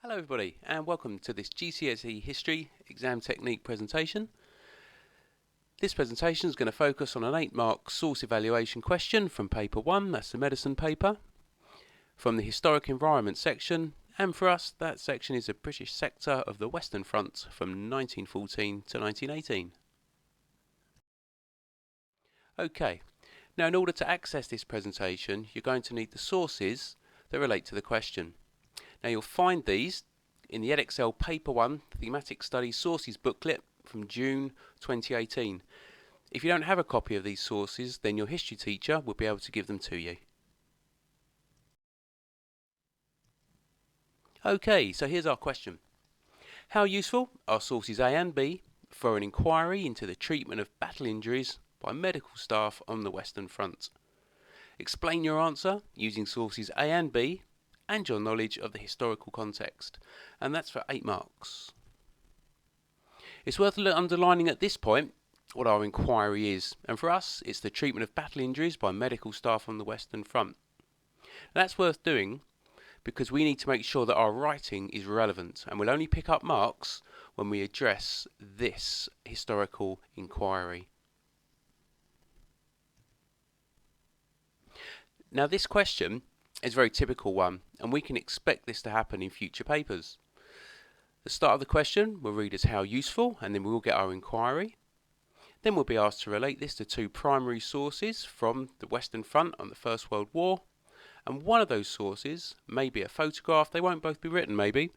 Hello everybody and welcome to this GCSE History exam technique presentation. This presentation is going to focus on an 8-mark source evaluation question from paper 1, that's the medicine paper, from the historic environment section, and for us that section is a British sector of the Western Front from 1914 to 1918. Okay, now in order to access this presentation you're going to need the sources that relate to the question. Now you'll find these in the Edexcel Paper 1 Thematic Study Sources booklet from June 2018. If you don't have a copy of these sources, then your history teacher will be able to give them to you. Okay, so here's our question. How useful are sources A and B for an inquiry into the treatment of battle injuries by medical staff on the Western Front? Explain your answer using sources A and B and your knowledge of the historical context, and that's for 8 marks. It's worth underlining at this point what our inquiry is, and for us it's the treatment of battle injuries by medical staff on the Western Front. That's worth doing because we need to make sure that our writing is relevant, and we'll only pick up marks when we address this historical inquiry. Now this question is a very typical one, and we can expect this to happen in future papers. The start of the question we'll read as how useful, and then we will get our inquiry. Then we'll be asked to relate this to 2 primary sources from the Western Front on the First World War, and one of those sources may be a photograph. They won't both be written maybe.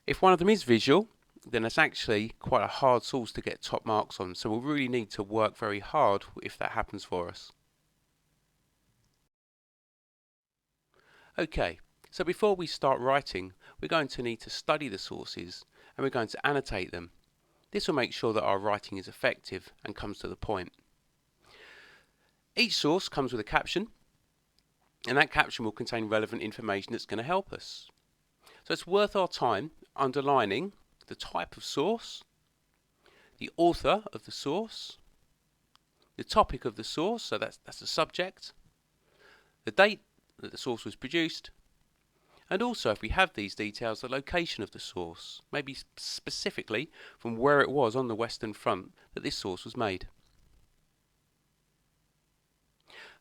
If one of them is visual, then it's actually quite a hard source to get top marks on, so we'll really need to work very hard if that happens for us. Okay, so before we start writing, we're going to need to study the sources and we're going to annotate them. This will make sure that our writing is effective and comes to the point. Each source comes with a caption, and that caption will contain relevant information that's going to help us. So it's worth our time underlining the type of source, the author of the source, the topic of the source, so that's the subject, the date that the source was produced, and also, if we have these details, the location of the source, maybe specifically from where it was on the Western Front that this source was made.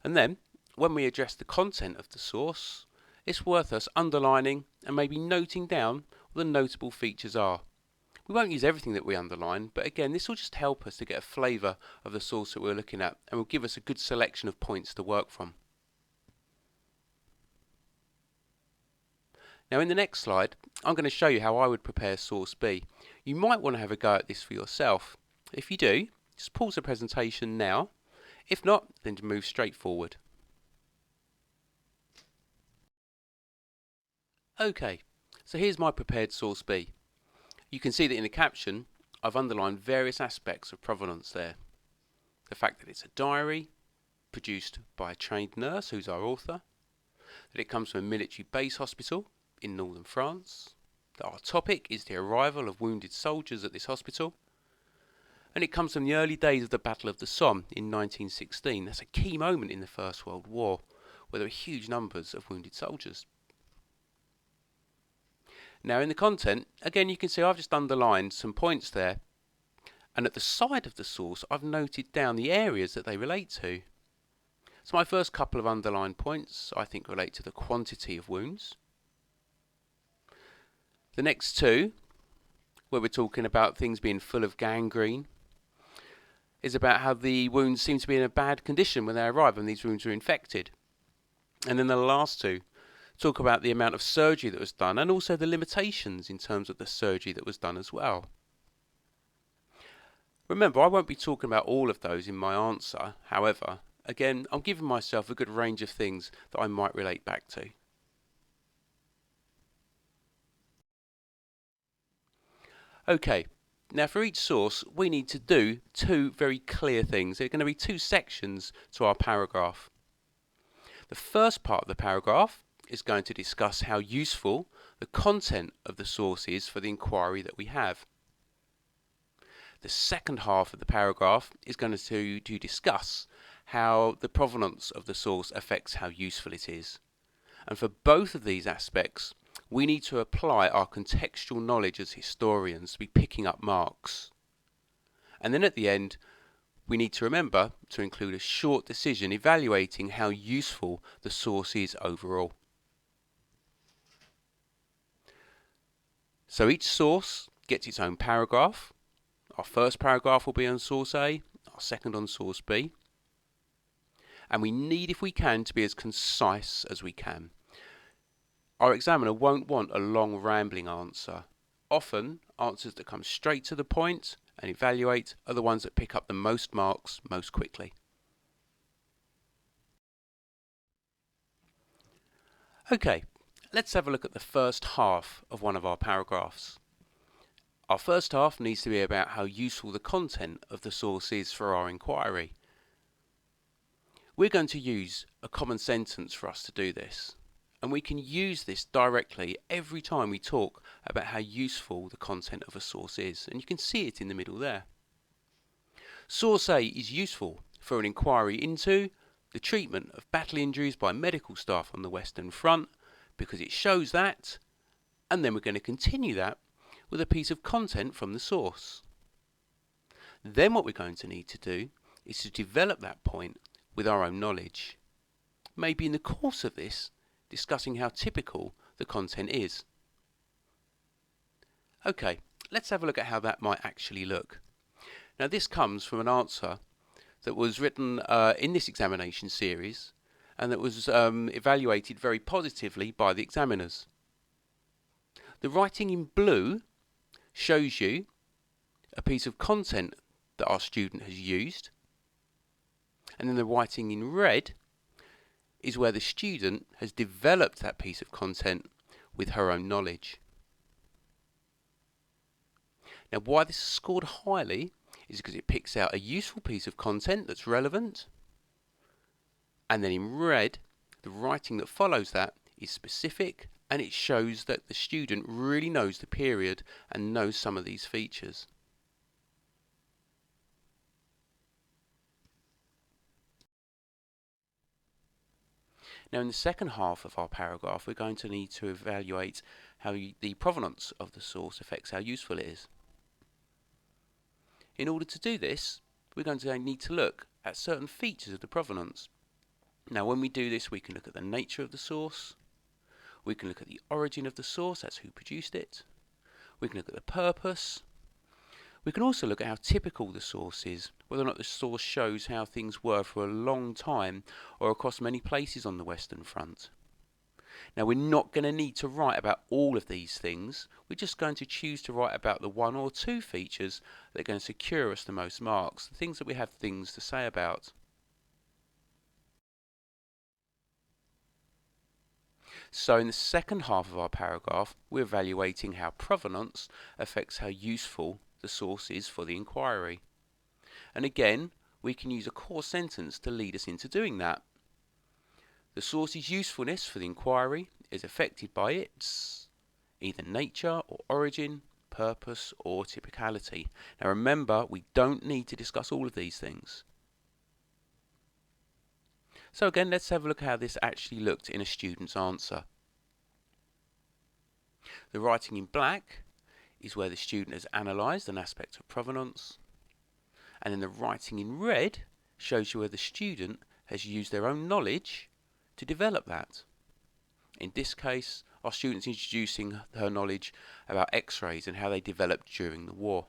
And then, when we address the content of the source, it's worth us underlining and maybe noting down what the notable features are. We won't use everything that we underline, but again, this will just help us to get a flavour of the source that we're looking at, and will give us a good selection of points to work from. Now in the next slide, I'm going to show you how I would prepare source B. You might want to have a go at this for yourself. If you do, just pause the presentation now. If not, then move straight forward. Okay, so here's my prepared source B. You can see that in the caption, I've underlined various aspects of provenance there. The fact that it's a diary, produced by a trained nurse who's our author, that it comes from a military base hospital in northern France, that our topic is the arrival of wounded soldiers at this hospital, and it comes from the early days of the Battle of the Somme in 1916. That's a key moment in the First World War, where there were huge numbers of wounded soldiers. Now in the content, again you can see I've just underlined some points there, and at the side of the source I've noted down the areas that they relate to. So my first couple of underlined points I think relate to the quantity of wounds. The next 2, where we're talking about things being full of gangrene, is about how the wounds seem to be in a bad condition when they arrive and these wounds are infected. And then the last 2 talk about the amount of surgery that was done and also the limitations in terms of the surgery that was done as well. Remember, I won't be talking about all of those in my answer. However, again, I'm giving myself a good range of things that I might relate back to. Okay, now for each source we need to do 2 very clear things. There are going to be 2 sections to our paragraph. The first part of the paragraph is going to discuss how useful the content of the source is for the inquiry that we have. The second half of the paragraph is going to discuss how the provenance of the source affects how useful it is. And for both of these aspects We need to apply our contextual knowledge as historians to be picking up marks. And then at the end, we need to remember to include a short decision evaluating how useful the source is overall. So each source gets its own paragraph. Our first paragraph will be on source A, our second on source B. And we need, if we can, to be as concise as we can. Our examiner won't want a long rambling answer. Often, answers that come straight to the point and evaluate are the ones that pick up the most marks most quickly. Okay, let's have a look at the first half of one of our paragraphs. Our first half needs to be about how useful the content of the source is for our inquiry. We're going to use a common sentence for us to do this, and we can use this directly every time we talk about how useful the content of a source is, and you can see it in the middle there. Source A is useful for an inquiry into the treatment of battle injuries by medical staff on the Western Front because it shows that, and then we're going to continue that with a piece of content from the source. Then what we're going to need to do is to develop that point with our own knowledge. Maybe in the course of this, discussing how typical the content is. Okay, let's have a look at how that might actually look. Now this comes from an answer that was written in this examination series and that was evaluated very positively by the examiners. The writing in blue shows you a piece of content that our student has used, and then the writing in red is where the student has developed that piece of content with her own knowledge. Now why this is scored highly is because it picks out a useful piece of content that's relevant, and then in red the writing that follows that is specific and it shows that the student really knows the period and knows some of these features. Now in the second half of our paragraph we're going to need to evaluate how the provenance of the source affects how useful it is. In order to do this, we're going to need to look at certain features of the provenance. Now when we do this we can look at the nature of the source, we can look at the origin of the source, that's who produced it, we can look at the purpose, we can also look at how typical the source is, whether or not the source shows how things were for a long time or across many places on the Western Front. Now we're not going to need to write about all of these things, we're just going to choose to write about the one or two features that are going to secure us the most marks, the things that we have things to say about. So in the second half of our paragraph we're evaluating how provenance affects how useful the source is for the inquiry. And again we can use a core sentence to lead us into doing that. The source's usefulness for the inquiry is affected by its either nature or origin, purpose or typicality. Now remember, we don't need to discuss all of these things. So again, let's have a look at how this actually looked in a student's answer. The writing in black is where the student has analysed an aspect of provenance, and then the writing in red shows you where the student has used their own knowledge to develop that. In this case, our student's introducing her knowledge about X-rays and how they developed during the war.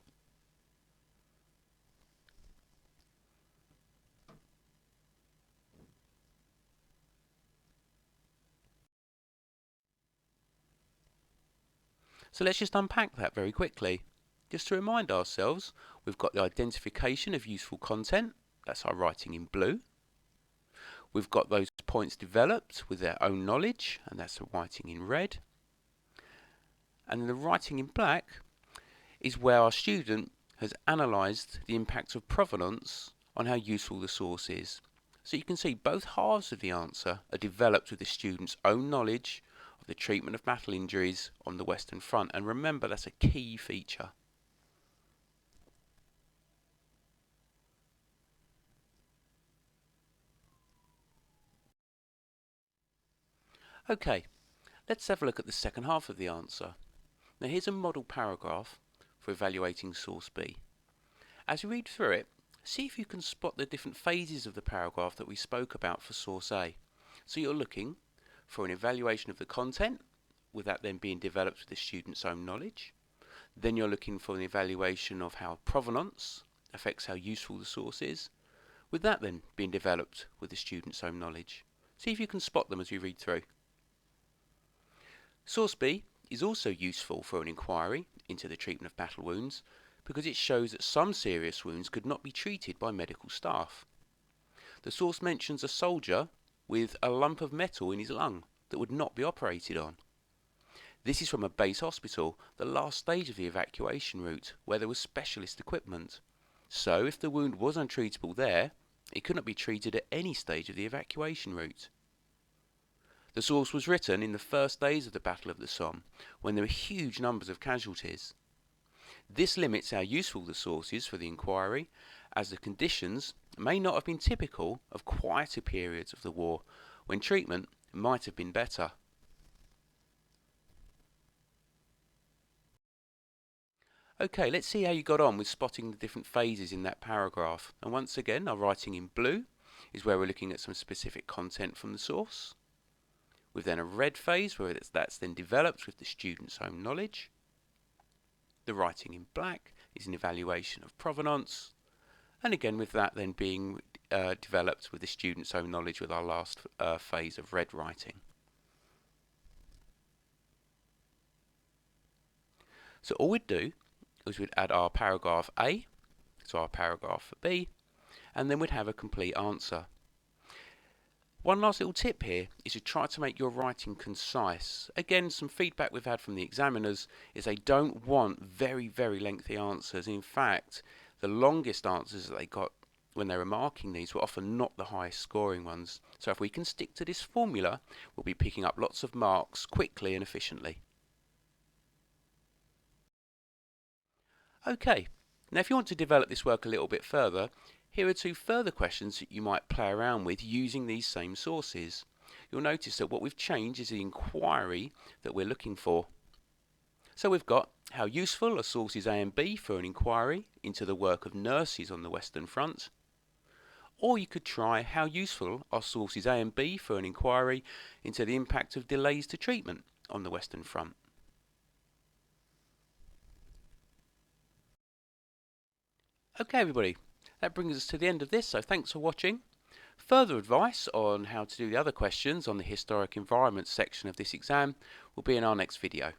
So let's just unpack that very quickly. Just to remind ourselves, we've got the identification of useful content, that's our writing in blue. We've got those points developed with their own knowledge, and that's the writing in red. And then the writing in black is where our student has analysed the impact of provenance on how useful the source is. So you can see both halves of the answer are developed with the student's own knowledge of the treatment of battle injuries on the Western Front, and remember that's a key feature. Okay, Let's have a look at the second half of the answer. Now here's a model paragraph for evaluating source B. As you read through it, see if you can spot the different phases of the paragraph that we spoke about for source A. So you're looking for an evaluation of the content, with that then being developed with the student's own knowledge. Then you're looking for an evaluation of how provenance affects how useful the source is, with that then being developed with the student's own knowledge. See if you can spot them as you read through. Source B is also useful for an inquiry into the treatment of battle wounds because it shows that some serious wounds could not be treated by medical staff. The source mentions a soldier with a lump of metal in his lung that would not be operated on. This is from a base hospital, the last stage of the evacuation route, where there was specialist equipment. So if the wound was untreatable there, it could not be treated at any stage of the evacuation route. The source was written in the first days of the Battle of the Somme, when there were huge numbers of casualties. This limits how useful the source is for the inquiry, as the conditions may not have been typical of quieter periods of the war, when treatment might have been better. Okay, let's see how you got on with spotting the different phases in that paragraph. And once again, our writing in blue is where we're looking at some specific content from the source. With then a red phase where that's then developed with the student's own knowledge. The writing in black is an evaluation of provenance. And again with that then being developed with the student's own knowledge with our last phase of red writing. So all we'd do is we'd add our paragraph A to our paragraph for B, and then we'd have a complete answer. One last little tip here is to try to make your writing concise. Again, some feedback we've had from the examiners is they don't want very, very lengthy answers. In fact, the longest answers that they got when they were marking these were often not the highest scoring ones. So if we can stick to this formula, we'll be picking up lots of marks quickly and efficiently. Okay, now if you want to develop this work a little bit further, here are two further questions that you might play around with using these same sources. You'll notice that what we've changed is the inquiry that we're looking for. So we've got how useful are sources A and B for an inquiry into the work of nurses on the Western Front. Or you could try how useful are sources A and B for an inquiry into the impact of delays to treatment on the Western Front. Okay everybody, that brings us to the end of this, so thanks for watching. Further advice on how to do the other questions on the historic environment section of this exam will be in our next video.